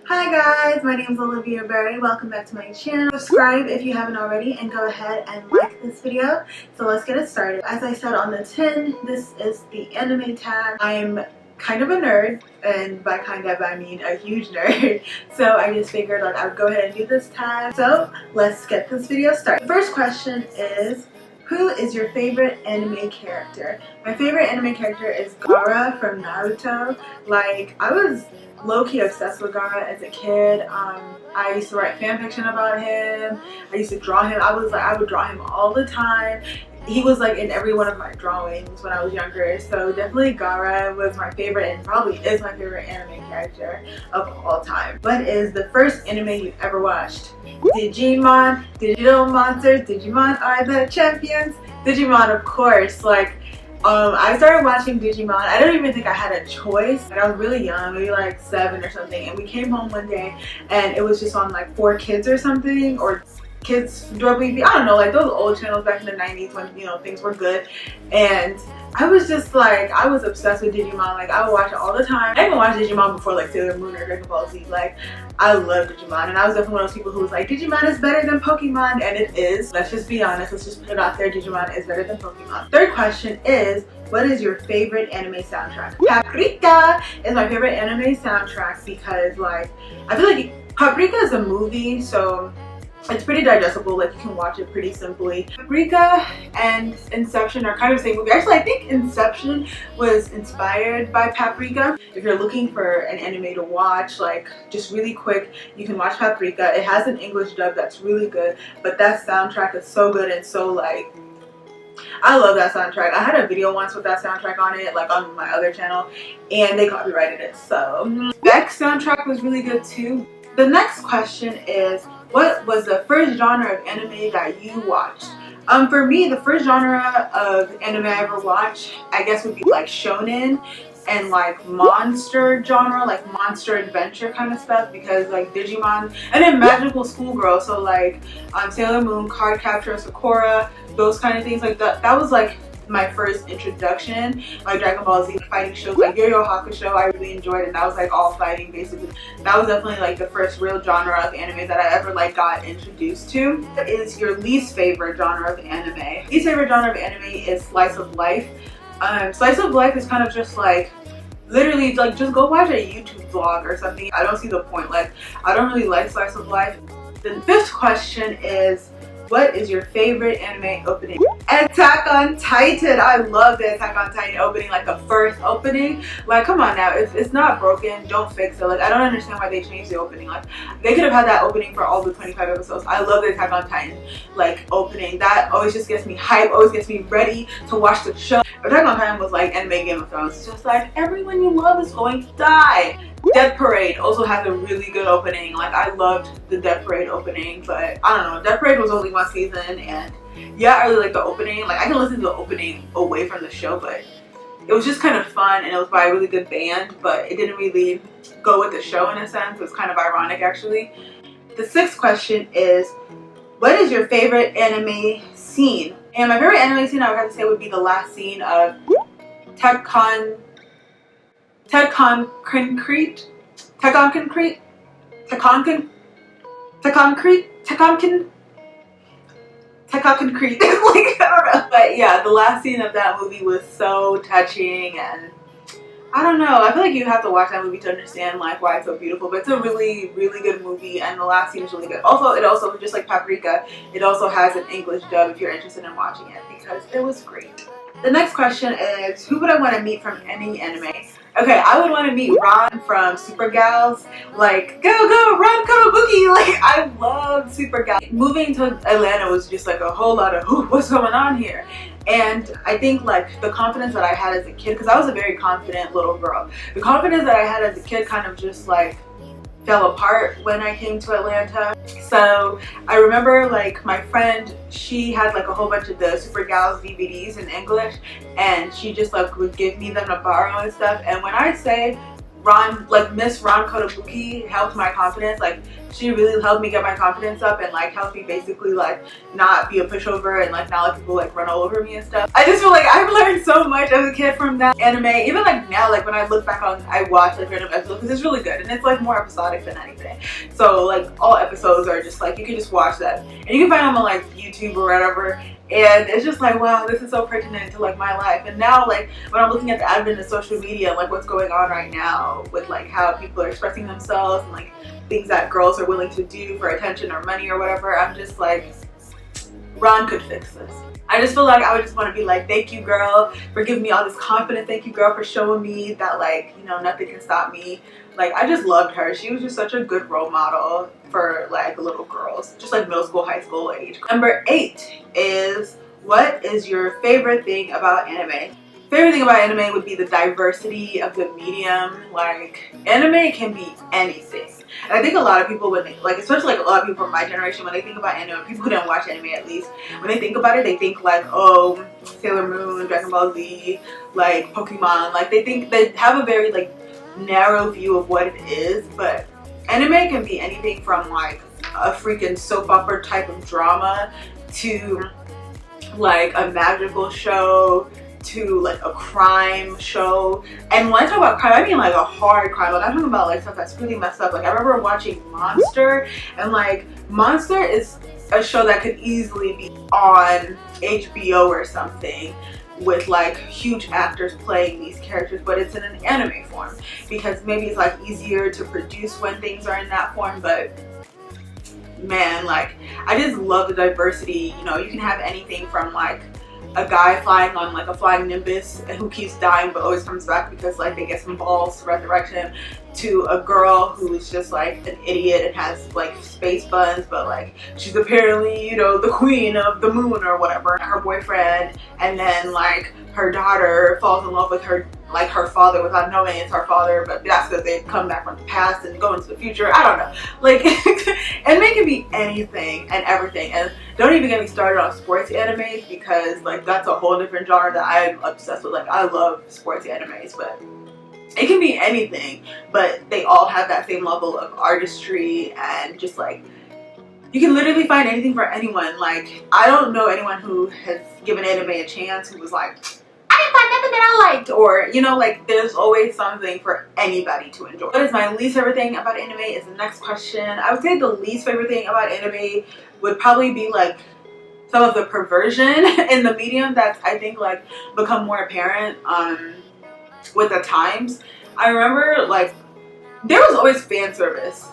Hi guys, my name is Olivia Ebere. Welcome back to my channel. Subscribe if you haven't already and go ahead and like this video. So let's get it started. As I said on the tin, this is the anime tag. I'm kind of a nerd, and by kind of I mean a huge nerd. So I just figured like I would go ahead and do this tag. So let's get this video started. The first question is, who is your favorite anime character? My favorite anime character is Gaara from Naruto. Like, I was low-key obsessed with Gaara as a kid. I used to write fanfiction about him. I used to draw him. I would draw him all the time. He was like in every one of my drawings when I was younger. So definitely Gaara was my favorite and probably is my favorite anime character of all time. What is the first anime you've ever watched? Digimon, Digital Monsters, Digimon are the champions. Digimon, of course. Like, I started watching Digimon. I don't even think I had a choice. Like, I was really young, maybe like 7 or something, and we came home one day and it was just on like 4Kids or something, or Kids WB, I don't know, like those old channels back in the 90s when, you know, things were good. And I was just like, I was obsessed with Digimon. Like, I would watch it all the time. I even watched Digimon before like Sailor Moon or Dragon Ball Z. Like, I love Digimon, and I was definitely one of those people who was like, Digimon is better than Pokemon, and it is. Let's just be honest, let's just put it out there, Digimon is better than Pokemon. Third question is, what is your favorite anime soundtrack? Paprika is my favorite anime soundtrack because, like, I feel like Paprika is a movie, so it's pretty digestible. Like, you can watch it pretty simply. Paprika and Inception are kind of the same movie. Actually, I think Inception was inspired by Paprika. If you're looking for an anime to watch, like, just really quick, you can watch Paprika. It has an English dub that's really good, but that soundtrack is so good and so, like, I love that soundtrack. I had a video once with that soundtrack on it, like on my other channel, and they copyrighted it. So Beck's soundtrack was really good too. The next question is, what was the first genre of anime that you watched? For me, the first genre of anime I ever watched, I guess, would be like shonen and like monster genre, like monster adventure kind of stuff, because like Digimon, and then magical schoolgirl, so like Sailor Moon, Card Capture Sakura, those kind of things. Like that was like my first introduction. Like Dragon Ball Z, fighting shows like Yu-Yu Hakusho, I really enjoyed, and that was like all fighting basically. That was definitely like the first real genre of anime that I ever like got introduced to. What is your least favorite genre of anime? Least favorite genre of anime is slice of life. Slice of life is kind of just like, literally, like, just go watch a YouTube vlog or something. I don't see the point. Like, I don't really like slice of life. The fifth question is, what is your favorite anime opening? Attack on Titan. I love the Attack on Titan opening, like the first opening. Like, come on now, if it's not broken, don't fix it. Like, I don't understand why they changed the opening. Like, they could have had that opening for all the 25 episodes. I love the Attack on Titan, like, opening. That always just gets me hype, always gets me ready to watch the show. Attack on Titan was like anime Game of Thrones. It's just like, everyone you love is going to die. Death Parade also has a really good opening. Like, I loved the Death Parade opening, but I don't know, Death Parade was only one season, and yeah, I really like the opening. Like, I can listen to the opening away from the show, but it was just kind of fun, and it was by a really good band, but it didn't really go with the show in a sense. It was kind of ironic, actually. The sixth question is, what is your favorite anime scene? And my favorite anime scene, I would have to say, would be the last scene of Tekken Concrete. Like, I don't know. But yeah, the last scene of that movie was so touching, and I don't know, I feel like you have to watch that movie to understand like why it's so beautiful. But it's a really, really good movie, and the last scene is really good. Also, it also, just like Paprika, it also has an English dub if you're interested in watching it, because it was great. The next question is, who would I want to meet from any anime? Okay, I would want to meet Ron from Super Gals. Like, go, go, Ron Kotobuki! Like, I love Super Gals. Moving to Atlanta was just like a whole lot of, what's going on here? And I think like the confidence that I had as a kid, because I was a very confident little girl, the confidence that I had as a kid kind of just like fell apart when I came to Atlanta. So I remember like my friend, she had like a whole bunch of the Super Gals DVDs in English, and she just like would give me them to borrow and stuff. And when I say Miss Ron Kotobuki helped my confidence. Like, she really helped me get my confidence up and like helped me basically like not be a pushover and like not let people like run all over me and stuff. I just feel like I've learned so much as a kid from that anime. Even like now, like when I look back on, I watch like random episodes because it's really good and it's like more episodic than anything. So like all episodes are just like, you can just watch that and you can find them on like YouTube or whatever. And it's just like, wow, this is so pertinent to like my life. And now like when I'm looking at the advent of social media and like what's going on right now with like how people are expressing themselves and like things that girls are willing to do for attention or money or whatever, I'm just like, Ron could fix this. I just feel like I would just want to be like, thank you girl for giving me all this confidence, thank you girl for showing me that like, you know, nothing can stop me. Like, I just loved her. She was just such a good role model for like little girls, just like middle school, high school age. Number 8 is, what is your favorite thing about anime? Favorite thing about anime would be the diversity of the medium. Like, anime can be anything. And I think a lot of people, when they, like, especially like a lot of people from my generation, when they think about anime, people who don't watch anime at least, when they think about it, they think like, oh, Sailor Moon, Dragon Ball Z, like Pokemon. Like, they have a very like narrow view of what it is. But anime can be anything from like a freaking soap opera type of drama to like a magical show to like a crime show. And when I talk about crime, I mean like a hard crime. Like, I'm talking about like stuff that's really messed up. Like, I remember watching Monster, and like Monster is a show that could easily be on HBO or something with like huge actors playing these characters, but it's in an anime form because maybe it's like easier to produce when things are in that form. But man, like, I just love the diversity. You know, you can have anything from like a guy flying on like a flying Nimbus and who keeps dying but always comes back because like they get some balls to resurrect him, to a girl who is just like an idiot and has like space buns, but like she's apparently, you know, the queen of the moon or whatever, her boyfriend, and then like her daughter falls in love with her, like her father, without knowing it's her father, but that's because they've come back from the past and go into the future. I don't know, like anime can be anything and everything. And don't even get me started on sports animes, because like that's a whole different genre that I'm obsessed with. Like, I love sports animes, but it can be anything, but they all have that same level of artistry and just like, you can literally find anything for anyone. Like, I don't know anyone who has given anime a chance who was like, I didn't find nothing that I liked, or, you know, like, there's always something for anybody to enjoy. What is my least favorite thing about anime is the next question. I would say the least favorite thing about anime would probably be like some of the perversion in the medium that's, I think, like become more apparent with the times. I remember like there was always fan service,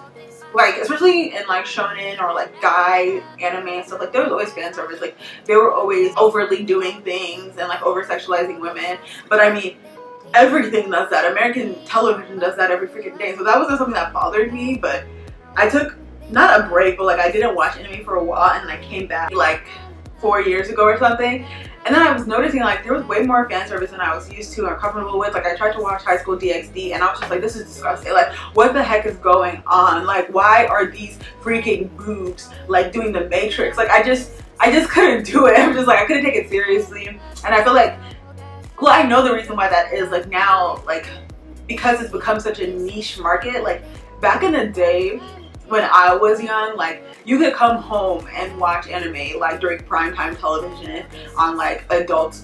like especially in like shonen or like guy anime and stuff. Like, there was always fan service. Like, they were always overly doing things and like over sexualizing women. But I mean, everything does that. American television does that every freaking day. So that wasn't something that bothered me. But I took not a break, but like I didn't watch anime for a while, and I came back like 4 years ago or something. And then I was noticing like there was way more fan service than I was used to or comfortable with. Like, I tried to watch High School DxD and I was just like, this is disgusting. Like, what the heck is going on? Like, why are these freaking boobs like doing the Matrix? Like, I just couldn't do it. I'm just like, I couldn't take it seriously. And I feel like, well, I know the reason why that is. Like, now, like, because it's become such a niche market. Like, back in the day when I was young, like, you could come home and watch anime like during primetime television on like not Adult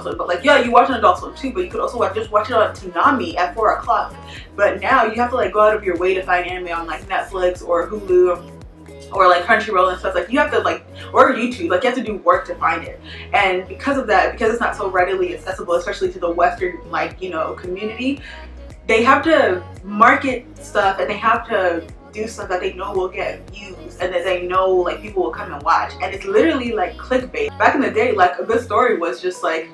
Swim, but like, yeah, you watch on Adult Swim too, but you could also just watch it on Toonami at 4 o'clock. But now you have to like go out of your way to find anime on like Netflix or Hulu or like Crunchyroll and stuff. Like, you have to like, or YouTube, like you have to do work to find it. And because of that, because it's not so readily accessible, especially to the Western, like, you know, community, they have to market stuff and they have to do stuff that they know will get views and that they know like people will come and watch. And it's literally like clickbait. Back in the day, like, a good story was just like,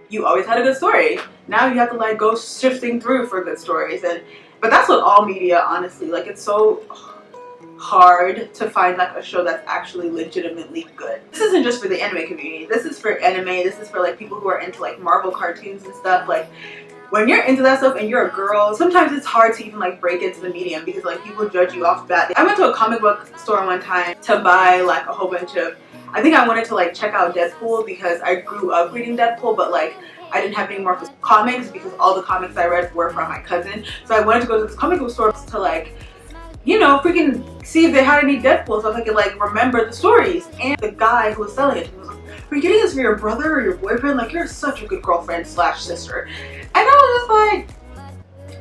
you always had a good story. Now you have to like go sifting through for good stories. But that's with all media, honestly. Like, it's so hard to find like a show that's actually legitimately good. This isn't just for the anime community. This is for anime. This is for like people who are into like Marvel cartoons and stuff. Like, when you're into that stuff and you're a girl, sometimes it's hard to even like break into the medium because like people judge you off bat. I went to a comic book store one time to buy like a whole bunch of, I think I wanted to like check out Deadpool because I grew up reading Deadpool, but like I didn't have any more comics because all the comics I read were from my cousin. So I wanted to go to this comic book store to like, you know, freaking see if they had any Deadpool so I could like remember the stories. And the guy who was selling it was like, "Are you getting this for your brother or your boyfriend? Like, you're such a good girlfriend slash sister." And I was just like,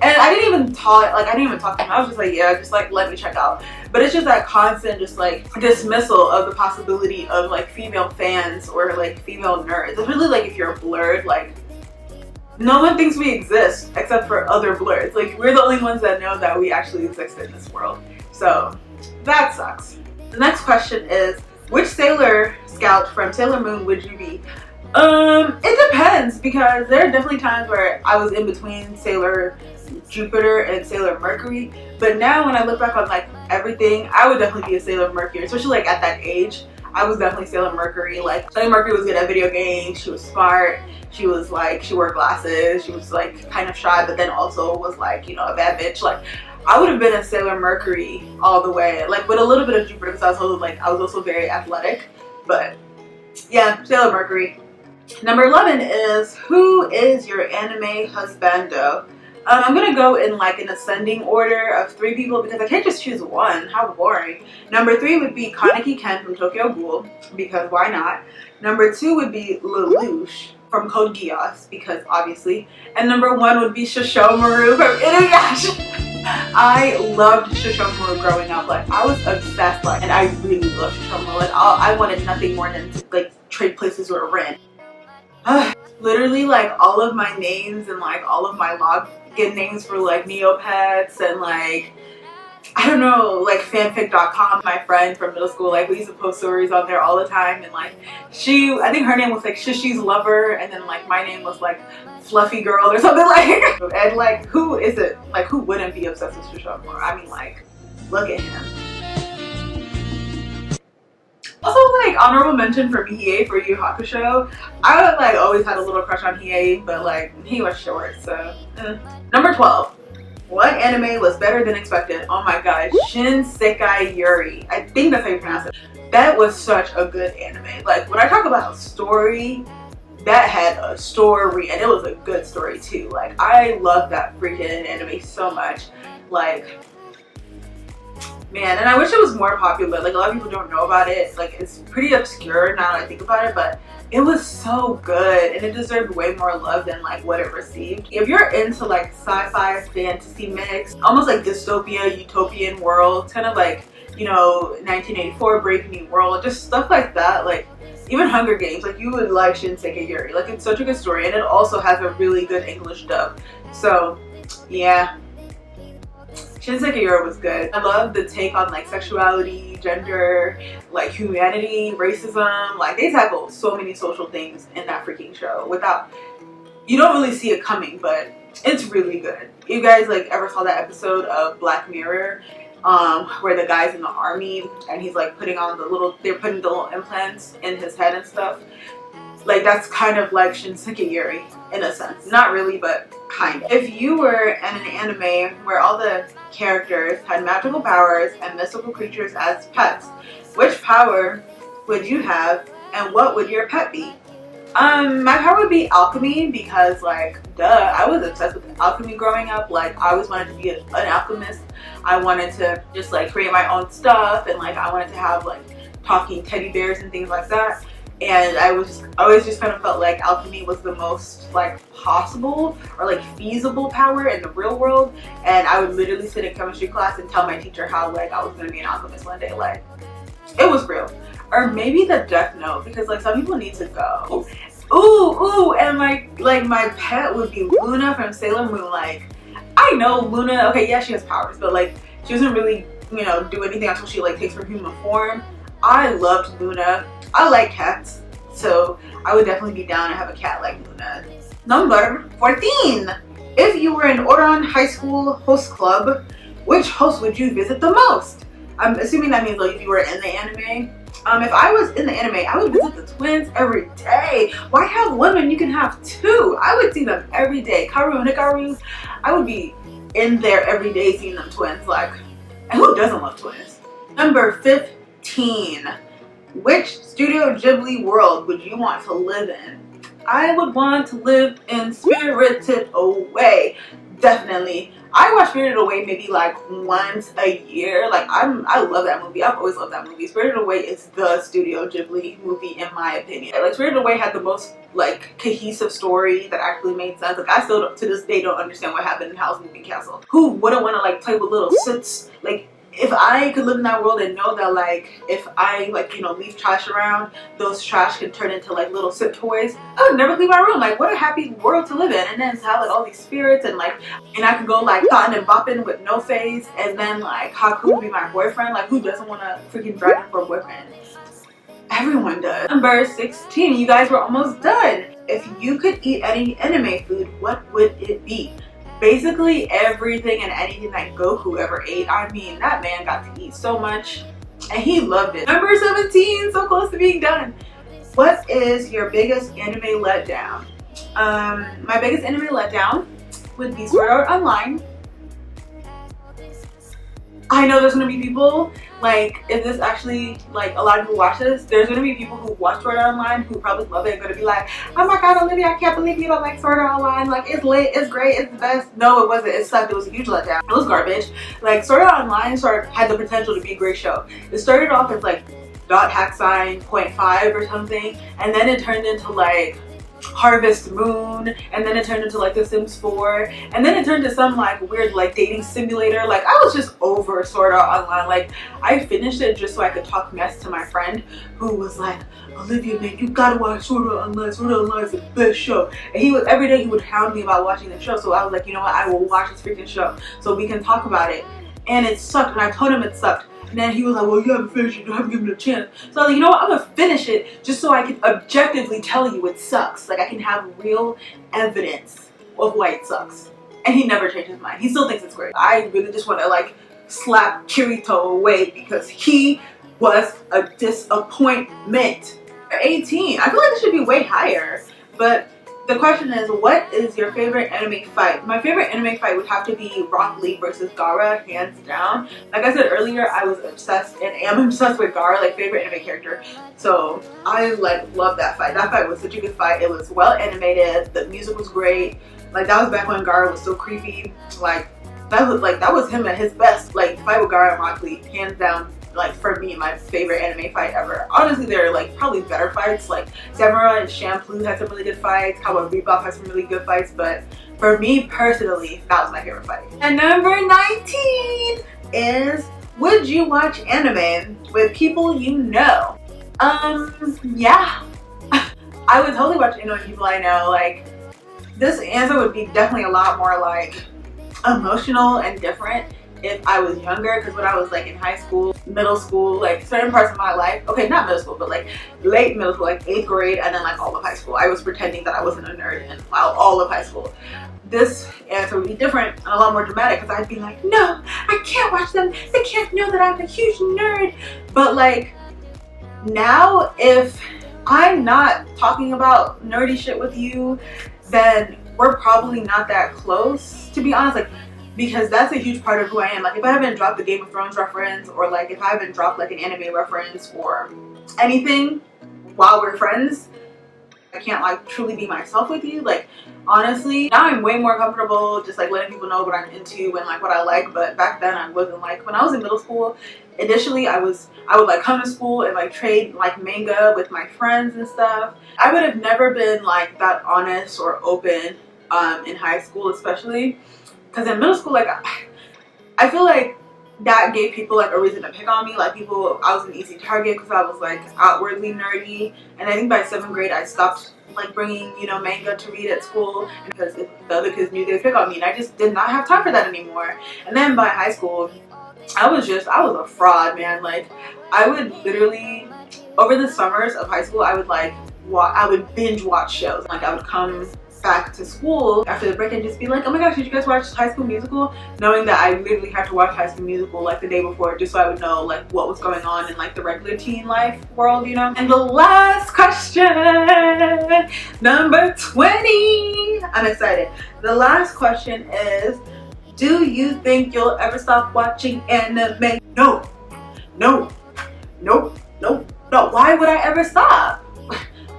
and I didn't even talk to him. I was just like, yeah, just like let me check out. But it's just that constant just like dismissal of the possibility of like female fans or like female nerds. It's really like if you're blurred, like no one thinks we exist except for other blurs. Like we're the only ones that know that we actually exist in this world. So that sucks. The next question is, which Sailor Scout from Sailor Moon would you be? It depends, because there are definitely times where I was in between Sailor Jupiter and Sailor Mercury, but now when I look back on like everything, I would definitely be a Sailor Mercury, especially like at that age. I was definitely Sailor Mercury. Like Sailor Mercury was good at video games, she was smart, she was like, she wore glasses, she was like kind of shy, but then also was like, you know, a bad bitch. Like I would have been a Sailor Mercury all the way, like with a little bit of Jupiter because I was also very athletic. But yeah, Sailor Mercury. Number 11 is, who is your anime husbando? I'm gonna go in like an ascending order of 3 people because I can't just choose one. How boring. Number 3 would be Kaneki Ken from Tokyo Ghoul, because why not? Number 2 would be Lelouch from Code Geass, because obviously. And number 1 would be Shishomaru from Inuyasha. I loved Shishomaru growing up. Like I was obsessed, like, and I really loved Shishomaru. Like I wanted nothing more than to like trade places with Rin. Literally like all of my names and like all of my login names for like Neopets and like, I don't know, like fanfic.com. My friend from middle school, like we used to post stories on there all the time, and like I think her name was like Shishi's Lover, and then like my name was like Fluffy Girl or something like. And like who is it? Like who wouldn't be obsessed with Shishomaru? I mean, like, look at him. Also, like, honorable mention for Hiei for Yu Yu Hakusho. I like always had a little crush on Hiei, but like he was short, so Number 12. What anime was better than expected? Oh my gosh, Shinsekai Yuri. I think that's how you pronounce it. That was such a good anime. Like when I talk about story, that had a story, and it was a good story too. Like I love that freaking anime so much. Like, man, and I wish it was more popular. Like a lot of people don't know about it. Like it's pretty obscure now that I think about it, but it was so good and it deserved way more love than like what it received. If you're into like sci-fi fantasy mix, almost like dystopia, utopian world, kind of like, you know, 1984 Brave New World, just stuff like that, like even Hunger Games, like you would like Shinsekai Yuri. Like it's such a good story, and it also has a really good English dub. So yeah, Shinsekai Yuri was good. I love the take on like sexuality, gender, like humanity, racism. Like they tackle so many social things in that freaking show without, you don't really see it coming, but it's really good. You guys like ever saw that episode of Black Mirror where the guy's in the army and he's like putting on they're putting the little implants in his head and stuff? Like that's kind of like Shinsekai Yuri in a sense. Not really, but kind of. If you were in an anime where all the characters had magical powers and mystical creatures as pets, which power would you have and what would your pet be? My power would be alchemy, because like, duh, I was obsessed with alchemy growing up. Like I always wanted to be an alchemist. I wanted to just like create my own stuff, and like I wanted to have like talking teddy bears and things like that. And I always just kind of felt like alchemy was the most like possible or like feasible power in the real world. And I would literally sit in chemistry class and tell my teacher how like I was going to be an alchemist one day. Like it was real. Or maybe the Death Note, because like some people need to go. Ooh, and like my pet would be Luna from Sailor Moon. Like I know Luna, okay, yeah, she has powers, but like she doesn't really, you know, do anything until she like takes her human form. I loved Luna. I like cats, so I would definitely be down to have a cat like Luna. Number 14. If you were in Ouran High School host club, which host would you visit the most? I'm assuming that means like if you were in the anime. If I was in the anime, I would visit the twins every day. Why have one when you can have two? I would see them every day. Karu and Hikaru, I would be in there every day seeing them twins. Like, and who doesn't love twins? Number 15. Which Studio Ghibli world would you want to live in? I would want to live in Spirited Away. Definitely. I watch Spirited Away maybe like once a year. Like I love that movie. I've always loved that movie. Spirited Away is the Studio Ghibli movie in my opinion. Like Spirited Away had the most like cohesive story that actually made sense. Like I still to this day don't understand what happened in Howl's Moving Castle. Who wouldn't want to like play with little Soots? Like if I could live in that world and know that like if I like, you know, leave trash around, those trash can turn into like little Soot toys, I would never leave my room. Like what a happy world to live in. And then to have like all these spirits and like, and I could go like thotting and bopping with no face, and then like Haku would be my boyfriend. Like who doesn't want to freaking drag him for a boyfriend? Everyone does. Number 16, you guys were almost done. If you could eat any anime food, what would it be? Basically everything and anything that Goku ever ate. I mean, that man got to eat so much and he loved it. Number 17, so close to being done. What is your biggest anime letdown? My biggest anime letdown would be Sword Art Online. I know there's gonna be people, like, if this actually, like, a lot of people watch this, there's gonna be people who watch Sword Art Online who probably love it and gonna be like, oh my god, Olivia, I can't believe you don't like Sword Art Online. Like, it's lit, it's great, it's the best. No, it wasn't. It sucked. It was a huge letdown. It was garbage. Like, Sword Art Online had the potential to be a great show. It started off as, like, .5 or something, and then it turned into, like, Harvest Moon, and then it turned into like The Sims 4, and then it turned to some like weird like dating simulator. Like I was just over Sword Art Online. Like I finished it just so I could talk mess to my friend who was like, Olivia, man, you gotta watch Sword Art Online. Sword Art Online is the best show. And he would every day he would hound me about watching the show. So I was like, you know what, I will watch this freaking show so we can talk about it. And it sucked, and I told him it sucked. And then he was like, well, you haven't finished it, you haven't given it a chance. So I was like, you know what, I'm gonna finish it just so I can objectively tell you it sucks. Like I can have real evidence of why it sucks. And he never changed his mind. He still thinks it's great. I really just want to like slap Kirito away because he was a disappointment. 18, I feel like it should be way higher. But the question is, what is your favorite anime fight? My favorite anime fight would have to be Rock Lee versus Gaara, hands down. Like I said earlier, I was obsessed and am obsessed with Gaara, like favorite anime character. So I like love that fight. That fight was such a good fight. It was well animated. The music was great. Like that was back when Gaara was so creepy. Like that was him at his best. Like fight with Gaara and Rock Lee, hands down. Like for me, my favorite anime fight ever. Honestly, there are like probably better fights. Like Samura and Shampoo had some really good fights. Cowboy Bebop has some really good fights. But for me personally, that was my favorite fight. And number 19 is, would you watch anime with people you know? Yeah. I would totally watch anime with people I know. Like this answer would be definitely a lot more like emotional and different if I was younger, because when I was like in high school, middle school, like certain parts of my life, okay, not middle school, but like late middle school, like 8th grade, and then like all of high school, I was pretending that I wasn't a nerd and all of high school. This answer would be different and a lot more dramatic, because I'd be like, no, I can't watch them, they can't know that I'm a huge nerd. But like now, if I'm not talking about nerdy shit with you, then we're probably not that close, to be honest. Like, because that's a huge part of who I am. Like if I haven't dropped the Game of Thrones reference, or like if I haven't dropped like an anime reference or anything while we're friends, I can't like truly be myself with you. Like honestly, now I'm way more comfortable just like letting people know what I'm into and like what I like. But back then I wasn't. Like when I was in middle school, initially I would like come to school and like trade like manga with my friends and stuff. I would have never been like that honest or open in high school, especially. Because in middle school, like, I feel like that gave people, like, a reason to pick on me. Like, I was an easy target because I was, like, outwardly nerdy. And I think by 7th grade, I stopped, like, bringing, you know, manga to read at school. Because the other kids knew they'd pick on me. And I just did not have time for that anymore. And then by high school, I was a fraud, man. Like, I would literally, over the summers of high school, I would binge watch shows. Like, I would come back to school after the break and just be like, oh my gosh, did you guys watch High School Musical? Knowing that I literally had to watch High School Musical like the day before just so I would know like what was going on in like the regular teen life world, you know? And the last question, number 20. I'm excited. The last question is, do you think you'll ever stop watching anime? No. No. Nope. Nope. No. Why would I ever stop?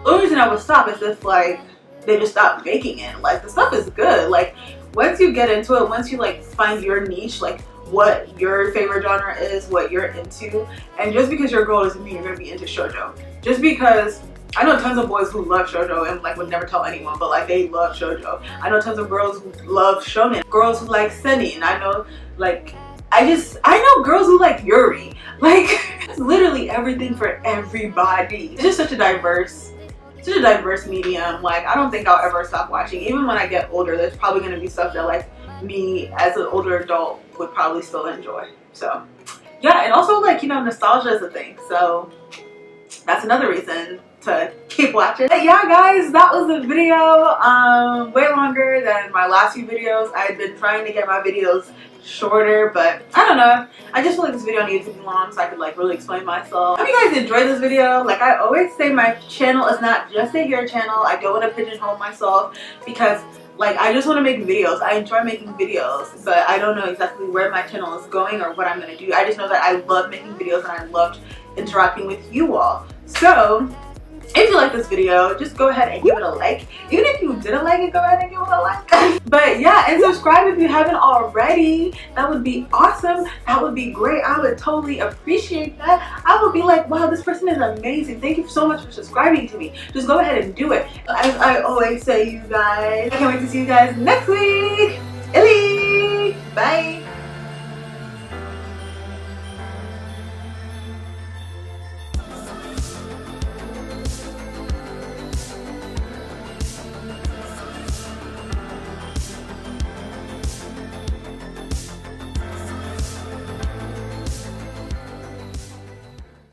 The only reason I would stop is if like they just stopped making it. Like, the stuff is good. Like, once you get into it, once you like find your niche, like what your favorite genre is, what you're into, and just because you're a girl doesn't mean you're gonna be into shoujo. Just because I know tons of boys who love shoujo and like would never tell anyone, but like they love shoujo. I know tons of girls who love shonen, girls who like seinen. I know like I know girls who like yuri. Like, it's literally everything for everybody. It's just such a diverse medium. Like, I don't think I'll ever stop watching. Even when I get older, there's probably gonna be stuff that like me as an older adult would probably still enjoy. So yeah, and also like, you know, nostalgia is a thing, so that's another reason to keep watching. But yeah guys, that was the video. Way longer than my last few videos. I've been trying to get my videos shorter, but I don't know, I just feel like this video needed to be long so I could like really explain myself. I hope you guys enjoyed this video. Like I always say, my channel is not just a hair channel. I don't want to pigeonhole myself because like I just want to make videos. I enjoy making videos, but I don't know exactly where my channel is going or what I'm going to do. I just know that I love making videos and I loved interacting with you all. So if you like this video, just go ahead and give it a like. Even if you didn't like it, go ahead and give it a like. But yeah, and subscribe if you haven't already. That would be awesome. That would be great. I would totally appreciate that. I would be like, wow, this person is amazing. Thank you so much for subscribing to me. Just go ahead and do it. As I always say, you guys, I can't wait to see you guys next week. Bye.